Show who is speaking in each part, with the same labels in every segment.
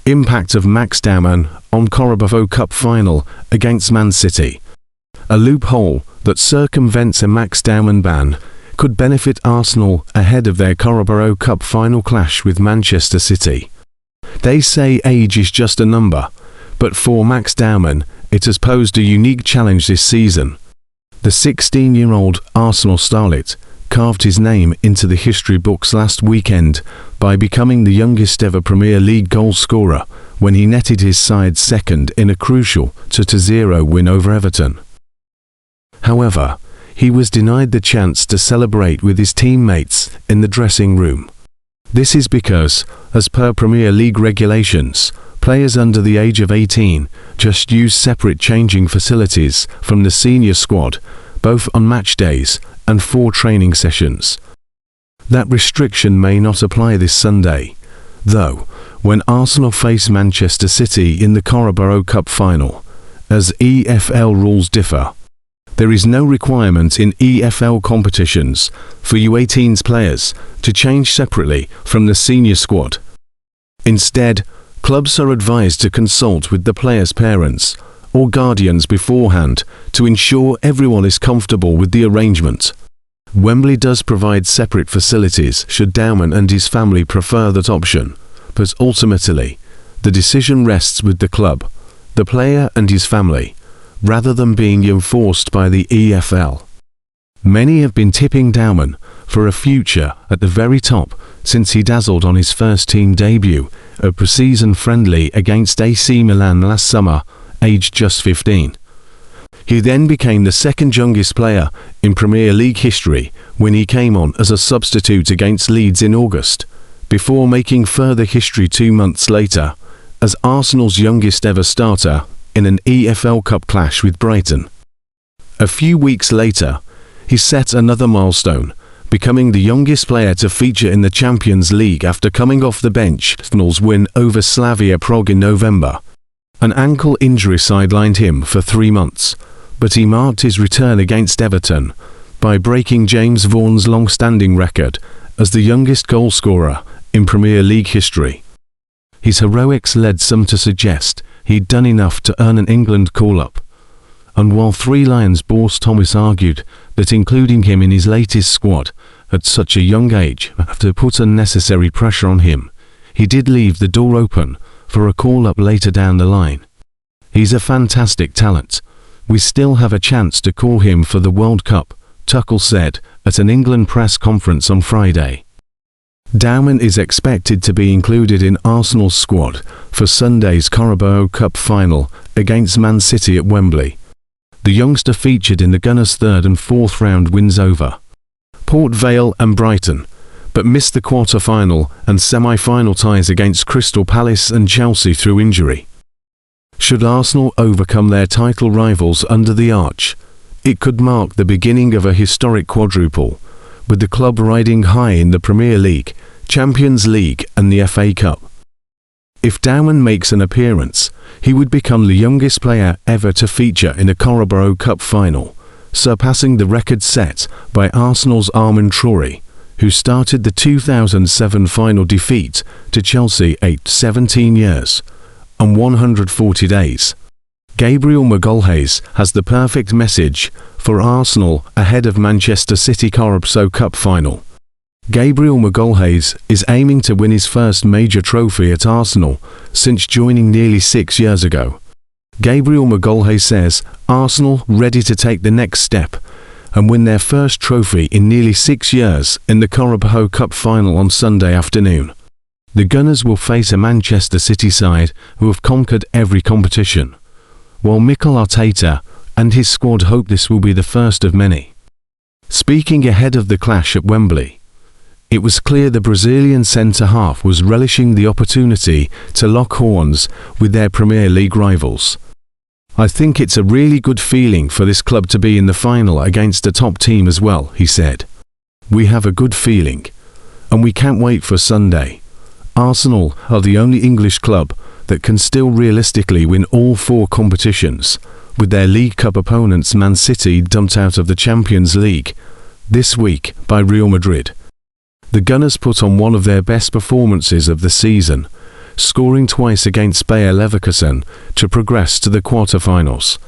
Speaker 1: Impact of Maxdowman on Carabao Cup final against Man City. A loophole that circumvents a Maxdowman ban could benefit Arsenal ahead of their Carabao Cup final clash with Manchester City. They say age is just a number, but for Maxdowman, it has posed a unique challenge this season. The 16-year-old Arsenal starlet carved his name into the history books last weekend by becoming the youngest ever Premier League goal scorer when he netted his side second in a crucial 2-0 win over Everton. However, he was denied the chance to celebrate with his teammates in the dressing room. This is because, as per Premier League regulations, players under the age of 18 just use separate changing facilities from the senior squad, both on match days and for training sessions. That restriction may not apply this Sunday, though, when Arsenal face Manchester City in the Carabao Cup final, as EFL rules differ. There is no requirement in EFL competitions for U18's players to change separately from the senior squad. Instead, clubs are advised to consult with the players' parents or guardians beforehand to ensure everyone is comfortable with the arrangement. Wembley does provide separate facilities should Dowman and his family prefer that option, but ultimately, the decision rests with the club, the player and his family, rather than being enforced by the EFL. Many have been tipping Dowman for a future at the very top since he dazzled on his first team debut, a pre-season friendly against AC Milan last summer, aged just 15. He then became the second youngest player in Premier League history when he came on as a substitute against Leeds in August, before making further history 2 months later as Arsenal's youngest ever starter in an EFL Cup clash with Brighton. A few weeks later, he set another milestone, becoming the youngest player to feature in the Champions League after coming off the bench Arsenal's win over Slavia Prague in November. An ankle injury sidelined him for 3 months, but he marked his return against Everton by breaking James Vaughan's long-standing record as the youngest goalscorer in Premier League history. His heroics led some to suggest he'd done enough to earn an England call-up, and while Three Lions boss Thomas argued that including him in his latest squad at such a young age had to put unnecessary pressure on him, he did leave the door open for a call-up later down the line. He's a fantastic talent. We still have a chance to call him for the World Cup, Tuchel said at an England press conference on Friday. Dowman is expected to be included in Arsenal's squad for Sunday's Carabao Cup final against Man City at Wembley. The youngster featured in the Gunners' third and fourth round wins over Port Vale and Brighton, but missed the quarter-final and semi-final ties against Crystal Palace and Chelsea through injury. Should Arsenal overcome their title rivals under the arch, it could mark the beginning of a historic quadruple, with the club riding high in the Premier League, Champions League and the FA Cup. If Dowman makes an appearance, he would become the youngest player ever to feature in a Carabao Cup final, surpassing the record set by Arsenal's Armand Traoré, who started the 2007 final defeat to Chelsea aged 17 years and 140 days. Gabriel Magalhaes has the perfect message for Arsenal ahead of Manchester City Carabao Cup final. Gabriel Magalhaes is aiming to win his first major trophy at Arsenal since joining nearly 6 years ago. Gabriel Magalhaes says Arsenal ready to take the next step and win their first trophy in nearly 6 years in the Carabao Cup final on Sunday afternoon. The Gunners will face a Manchester City side who have conquered every competition, while Mikel Arteta and his squad hope this will be the first of many. Speaking ahead of the clash at Wembley, it was clear the Brazilian centre-half was relishing the opportunity to lock horns with their Premier League rivals. I think it's a really good feeling for this club to be in the final against a top team as well, he said. We have a good feeling, and we can't wait for Sunday. Arsenal are the only English club that can still realistically win all 4 competitions, with their League Cup opponents Man City dumped out of the Champions League this week by Real Madrid. The Gunners put on one of their best performances of the season, scoring twice against Bayer Leverkusen to progress to the quarter-finals.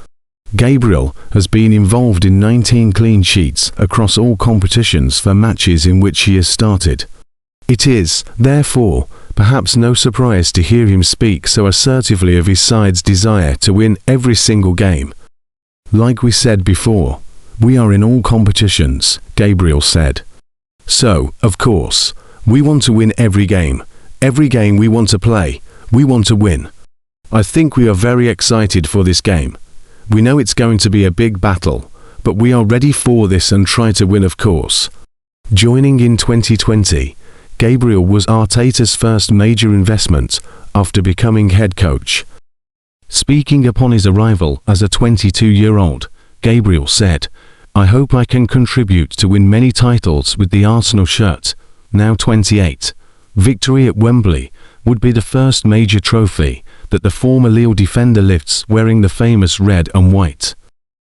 Speaker 1: Gabriel has been involved in 19 clean sheets across all competitions for matches in which he has started. It is, therefore, perhaps no surprise to hear him speak so assertively of his side's desire to win every single game. Like we said before, we are in all competitions, Gabriel said. So, of course, we want to win every game. Every game we want to play, we want to win. I think we are very excited for this game. We know it's going to be a big battle, but we are ready for this and try to win, of course. Joining in 2020, Gabriel was Arteta's first major investment after becoming head coach. Speaking upon his arrival as a 22-year-old, Gabriel said, "I hope I can contribute to win many titles with the Arsenal shirt, now 28. Victory at Wembley would be the first major trophy that the former Lille defender lifts wearing the famous red and white."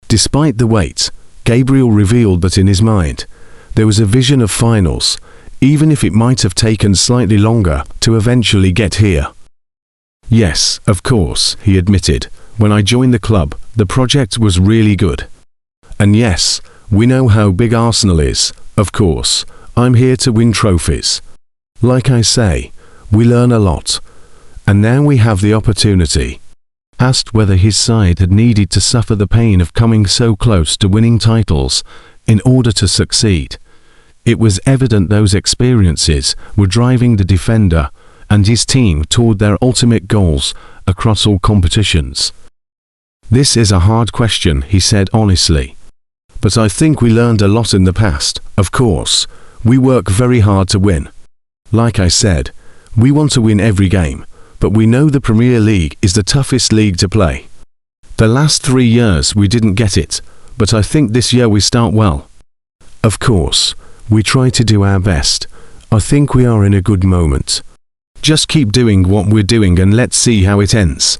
Speaker 1: Despite the wait, Gabriel revealed that in his mind, there was a vision of finals, even if it might have taken slightly longer to eventually get here. "Yes, of course," he admitted, "when I joined the club, the project was really good. And yes, we know how big Arsenal is, of course. I'm here to win trophies. Like I say, we learn a lot. And now we have the opportunity." Asked whether his side had needed to suffer the pain of coming so close to winning titles in order to succeed, it was evident those experiences were driving the defender and his team toward their ultimate goals across all competitions. "This is a hard question," he said honestly. "But I think we learned a lot in the past, of course. We work very hard to win. Like I said, we want to win every game, but we know the Premier League is the toughest league to play. The last 3 years we didn't get it, but I think this year we start well. Of course, we try to do our best. I think we are in a good moment. Just keep doing what we're doing and let's see how it ends."